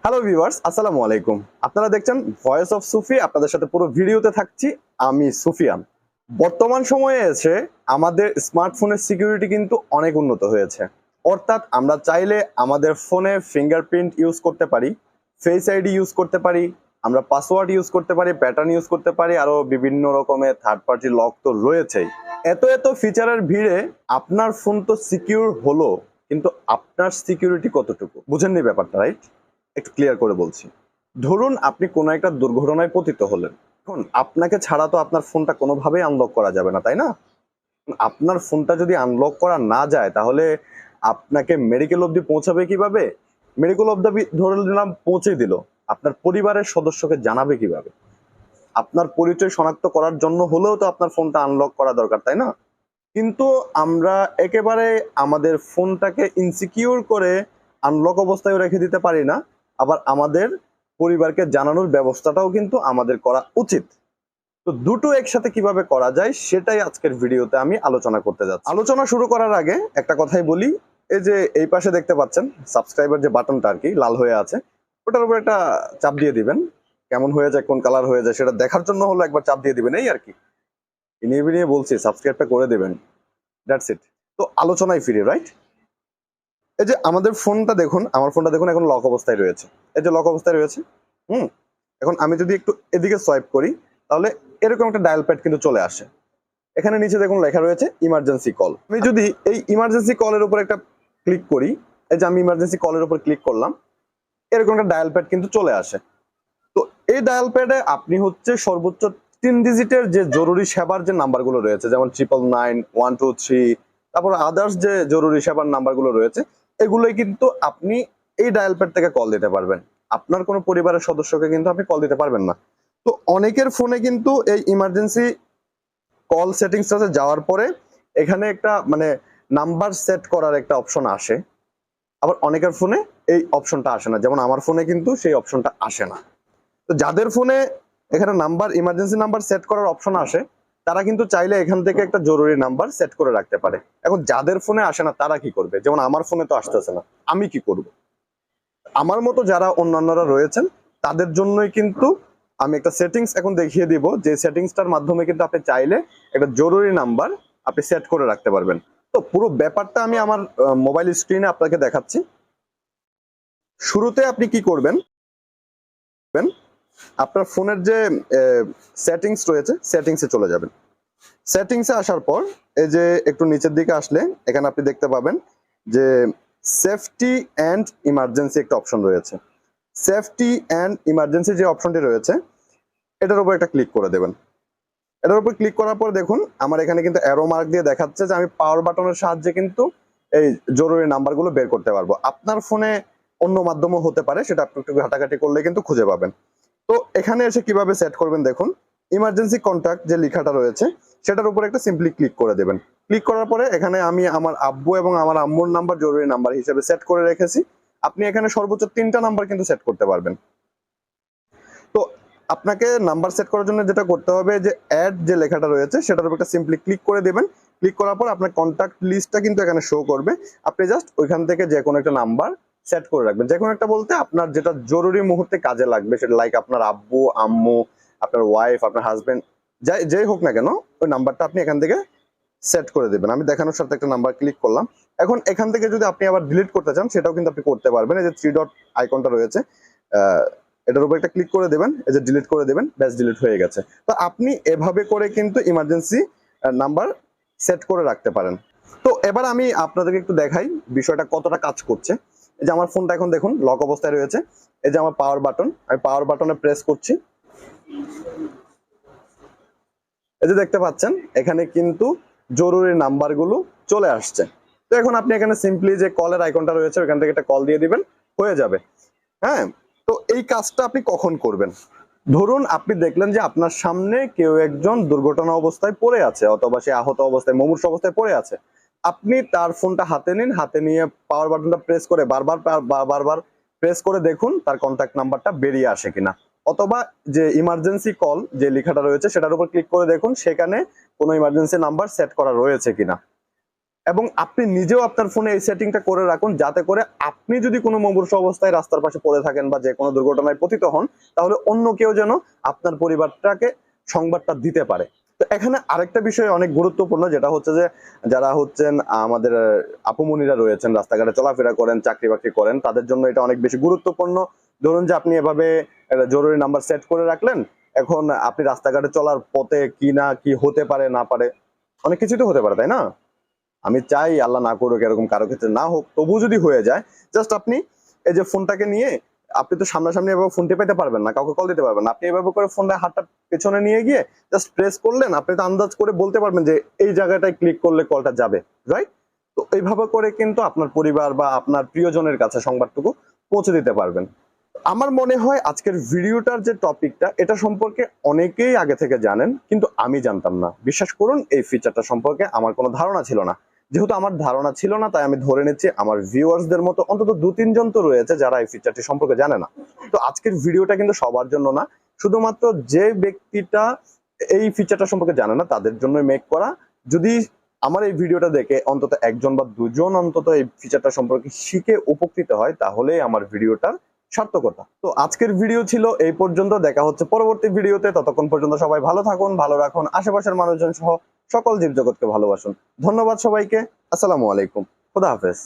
Hello viewers, আসসালামু আলাইকুম। আপনারা দেখছেন ভয়েস অফ সুফি। আপনাদের সাথে পুরো ভিডিওতে থাকছি আমি সুফিয়ান। বর্তমান সময়ে এসে আমাদের স্মার্টফোনের সিকিউরিটি কিন্তু অনেক উন্নত হয়েছে। অর্থাৎ আমরা চাইলে আমাদের ফোনে ফিঙ্গারপ্রিন্ট ইউজ করতে পারি, ফেস আইডি ইউজ করতে পারি, আমরা পাসওয়ার্ড ইউজ করতে পারি, প্যাটার্ন ইউজ করতে পারি, আরো বিভিন্ন রকমের থার্ড পার্টি লক তো রয়েছেই। এত এত ফিচারের ভিড়ে আপনার ফোন তো সিকিউর হলো, কিন্তু আপনার সিকিউরিটি কতটুকু বুঝেননি ব্যাপারটা, রাইট? একটু ক্লিয়ার করে বলছি। ধরুন আপনি কোনো একটা দুর্ঘটনায় পতিত হলেন, এখন আপনাকে ছাড়া তো আপনার ফোনটা কোনোভাবেই আনলক করা যাবে না, তাই না? আপনার ফোনটা যদি আনলক করা না যায় তাহলে আপনাকে মেডিকেল অবধি পৌঁছাবে কিভাবে? মেডিকেল অবধি ধরে নিলাম পৌঁছে দিল, আপনার পরিবারের সদস্যকে জানাবে কিভাবে? আপনার পরিচয় শনাক্ত করার জন্য হলেও তো আপনার ফোনটা আনলক করা দরকার, তাই না? কিন্তু আমরা একেবারে আমাদের ফোনটাকে ইনসিকিউর করে আনলক অবস্থায় রেখে দিতে পারি না। আবার আমাদের পরিবারকে জানানোর ব্যবস্থাটাও কিন্তু আমাদের করা উচিত। তো দুটো একসাথে কিভাবে করা যায় সেটাই আজকের ভিডিওতে আমি আলোচনা করতে যাচ্ছি। আলোচনা শুরু করার আগে একটা কথাই বলি, এই যে এই পাশে দেখতে পাচ্ছেন সাবস্ক্রাইবার যে বাটনটা আর কি লাল হয়ে আছে, ওটার উপর একটা চাপ দিয়ে দিবেন। কেমন হয়ে যায়, কোন কালার হয়ে যায় সেটা দেখার জন্য হলো একবার চাপ দিয়ে দিবেন, এই আর কি। নিয়ে নিয়ে বলছি সাবস্ক্রাইবটা করে দেবেন, দ্যাটস ইট। তো আলোচনায় ফিরে, রাইট? এই যে আমাদের ফোনটা দেখুন, আমার ফোনটা দেখুন এখন লক অবস্থায় রয়েছে। এই যে লক অবস্থায় রয়েছে। হুম এখন আমি যদি একটু এদিকে সোয়াইপ করি তাহলে এরকম একটা ডায়াল প্যাড কিন্তু চলে আসে। এখানে নিচে দেখুন লেখা রয়েছে ইমার্জেন্সি কল। আমি যদি এই ইমার্জেন্সি কলের উপর একটা ক্লিক করি, এই যে আমি ইমার্জেন্সি কলের উপর ক্লিক করলাম, এরকম একটা ডায়াল প্যাড কিন্তু চলে আসে। তো এই ডায়াল প্যাডে আপনি হচ্ছে সর্বোচ্চ 3 ডিজিটের যে জরুরি সেবার যে নাম্বারগুলো রয়েছে, যেমন 999 123, তারপর আদার্স যে জরুরি সেবার নাম্বারগুলো রয়েছে, এগুলোই কিন্তু আপনি এই ডায়াল প্যাড থেকে কল দিতে পারবেন। আপনার কোনো পরিবারের সদস্যকে কিন্তু আপনি কল দিতে পারবেন না। তো অনেকের ফোনে কিন্তু এই ইমার্জেন্সি কল সেটিংসটাতে যাওয়ার পরে এখানে একটা মানে নাম্বার সেট করার একটা অপশন আসে। আবার অনেকের ফোনে এই অপশনটা আসে না, যেমন আমার ফোনে কিন্তু সেই অপশনটা আসে না। তো যাদের ফোনে এখানে নাম্বার ইমার্জেন্সি নাম্বার সেট করার অপশন আসে, তারা কিন্তু চাইলে এখান থেকে একটা জরুরি নাম্বার সেট করে রাখতে পারে। এখন যাদের ফোনে আসে না তারা কি করবে? যেমন আমার ফোনে তো আসতেছে না, আমি কি করব? আমার মতো যারা অন্যান্যরা রয়েছেন তাদের জন্যই কিন্তু আমি একটা সেটিংস এখন দেখিয়ে দিব, যে সেটিংসটার মাধ্যমে কিন্তু আপনি চাইলে একটা জরুরি নাম্বার আপনি সেট করে রাখতে পারবেন। তো পুরো ব্যাপারটা আমি আমার মোবাইল স্ক্রিনে আপনাকে দেখাচ্ছি। শুরুতে আপনি কি করবেন, আপনার ফোনের যে সেটিংস রয়েছে সেটিংসে চলে যাবেন। সেটিংসে আসার পর এই যে একটু নিচের দিকে আসলে এখানে আপনি দেখতে পাবেন যে সেফটি অ্যান্ড ইমার্জেন্সি একটা অপশন রয়েছে। সেফটি অ্যান্ড ইমার্জেন্সি যে অপশনটি রয়েছে এটার উপর একটা ক্লিক করে দেবেন। এটার উপর ক্লিক করার পর দেখুন আমার এখানে কিন্তু অ্যারো মার্ক দিয়ে দেখাচ্ছে যে আমি পাওয়ার বাটনের সাহায্যে কিন্তু এই জরুরি নাম্বারগুলো বের করতে পারবো। আপনার ফোনে অন্য মাধ্যমও হতে পারে, সেটা আপনি একটু ঘাটাঘাটি করলে কিন্তু খুঁজে পাবেন। তো এখানে এসে কিভাবে সেট করবেন দেখুন, ইমার্জেন্সি কন্ট্যাক্ট যে লেখাটা রয়েছে সেটার উপর একটা সিম্পলি ক্লিক করে দেবেন। ক্লিক করার পরে এখানে আমি আমার আব্বু এবং আমার আম্মুর নাম্বার জরুরি নাম্বার হিসেবে সেট করে রেখেছি। আপনি এখানে সর্বোচ্চ 3টা নাম্বার কিন্তু সেট করতে পারবেন। তো আপনাকে নাম্বার সেট করার জন্য যেটা করতে হবে, যে অ্যাড যে লেখাটা রয়েছে সেটার উপর একটা সিম্পলি ক্লিক করে দেবেন। ক্লিক করার পর আপনার কন্ট্যাক্ট লিস্টটা কিন্তু এখানে শো করবে। আপনি জাস্ট ওইখান থেকে যে কোনো একটা নাম্বার সেট করে রাখবেন। যে কোনো একটা বলতে আপনার যেটা জরুরি মুহূর্তে কাজে লাগবে, সেটা লাইক আপনার আব্বু আম্মু, আপনার ওয়াইফ, আপনার হাজবেন্ড, যাই হোক না কেন, ওই নাম্বারটা আপনি এখান থেকে সেট করে দেবেন। আমি দেখানোর সাথে একটা নাম্বার ক্লিক করলাম। এখন এখান থেকে যদি আপনি আবার ডিলিট করতে চান সেটাও কিন্তু আপনি করতে পারবেন। এই যে 3 ডট আইকনটা রয়েছে, এটার উপর একটা ক্লিক করে দেবেন, এই যে ডিলিট করে দেবেন, ব্যাস ডিলিট হয়ে গেছে। তো আপনি এভাবে করে কিন্তু ইমার্জেন্সি নাম্বার সেট করে রাখতে পারেন। তো এবার আমি আপনাদেরকে একটু দেখাই বিষয়টা কতটা কাজ করছে। এই যে আমার ফোনটা এখন দেখুন লক অবস্থায় রয়েছে। এই যে আমার পাওয়ার বাটন, আমি পাওয়ার বাটনে প্রেস করছি। এই যে দেখতে পাচ্ছেন এখানে কিন্তু জরুরি নাম্বারগুলো চলে আসছে। তো এখন আপনি এখানে সিম্পলি যে কলের আইকনটা রয়েছে ওখান থেকে একটা কল দিয়ে দিবেন, হয়ে যাবে। হ্যাঁ, তো এই কাজটা আপনি কখন করবেন? ধরুন আপনি দেখলেন যে আপনার সামনে কেউ একজন দুর্ঘটনা অবস্থায় পড়ে আছে, অথবা সে আহত অবস্থায় মুমূর্ষু অবস্থায় পড়ে আছে। আপনি তার ফোনটা হাতে নিন, হাতে নিয়ে পাওয়ার বাটনটা প্রেস করে বারবার প্রেস করে দেখুন তার কন্ট্যাক্ট নাম্বারটা বেরিয়ে আসে কিনা। অথবা যে ইমার্জেন্সি কল যে লেখাটা রয়েছে সেটার উপর ক্লিক করে দেখুন সেখানে কোনো ইমার্জেন্সি নাম্বার সেট করা রয়েছে কিনা। এবং আপনি নিজেও আপনার ফোনে এই সেটিংটা করে রাখুন, যাতে করে আপনি যদি কোনো মুমূর্ষু অবস্থায় রাস্তার পাশে পড়ে থাকেন বা যে কোনো দুর্ঘটনায় পতিত হন, তাহলে অন্য কেউ যেন আপনার পরিবারটাকে সংবাদটা দিতে পারে। তো এখানে আরেকটা বিষয় অনেক গুরুত্বপূর্ণ, যেটা হচ্ছে যে যারা হচ্ছেন আমাদের আপুমনিরা রয়েছেন, রাস্তাঘাটে চলাফেরা করেন, চাকরি বাকরি করেন, তাদের জন্য এটা অনেক বেশি গুরুত্বপূর্ণ। ধরুন যে আপনি এভাবে একটা জরুরি নাম্বার সেট করে রাখলেন, এখন আপনি রাস্তাঘাটে চলার পথে কি না কি হতে পারে না পারে, অনেক কিছুই তো হতে পারে, তাই না? আমি চাই আল্লাহ না করুক, এরকম কারো ক্ষেত্রে না হোক, তবু যদি হয়ে যায়, জাস্ট আপনি এই যে ফোনটাকে নিয়ে, আপনি তো সামনাসামনি এভাবে ফোন টেপাইতে পারবেন না, কাউকে কল দিতে পারবেন না, আপনি এভাবে করে ফোনটা হাতটা পেছনে নিয়ে গিয়ে জাস্ট প্রেস করলেন, আপনি তো আন্দাজ করে বলতে পারবেন যে এই জায়গাটায় ক্লিক করলে কলটা যাবে, রাইট? তো এইভাবে করে কিন্তু আপনার পরিবার বা আপনার প্রিয়জনের কাছে সংবাদটুকু পৌঁছে দিতে পারবেন। আমার মনে হয় আজকের ভিডিওটার যে টপিকটা, এটা সম্পর্কে অনেকেই আগে থেকে জানেন, কিন্তু আমি জানতাম না। বিশ্বাস করুন, এই ফিচারটা সম্পর্কে আমার কোনো ধারণা ছিল না। যেহেতু আমার ধারণা ছিল না, তাই আমি ধরে নিচ্ছি আমার ভিউয়ার্সদের মতো অন্তত 2-3 জন তো রয়েছে যারা এই ফিচারটি সম্পর্কে জানে না। তো আজকের ভিডিওটা কিন্তু সবার জন্য না, শুধুমাত্র যে ব্যক্তিটা এই ফিচারটা সম্পর্কে জানে না তাদের জন্য মেক করা। যদি আমার এই ভিডিওটা দেখে অন্তত 1 জন বা 2 জন অন্তত এই ফিচারটা সম্পর্কে শিখে উপকৃত হয়, তাহলেই আমার ভিডিওটার সার্থকতা। তো আজকের ভিডিও ছিল এই পর্যন্ত, দেখা হচ্ছে পরবর্তী ভিডিওতে। ততক্ষণ পর্যন্ত সবাই ভালো থাকুন, ভালো রাখুন আশেপাশের মানুষজন সহ সকল জীবজগৎকে ভালোবাসুন। ধন্যবাদ সবাইকে। আসসালামু আলাইকুম। খোদা হাফেজ।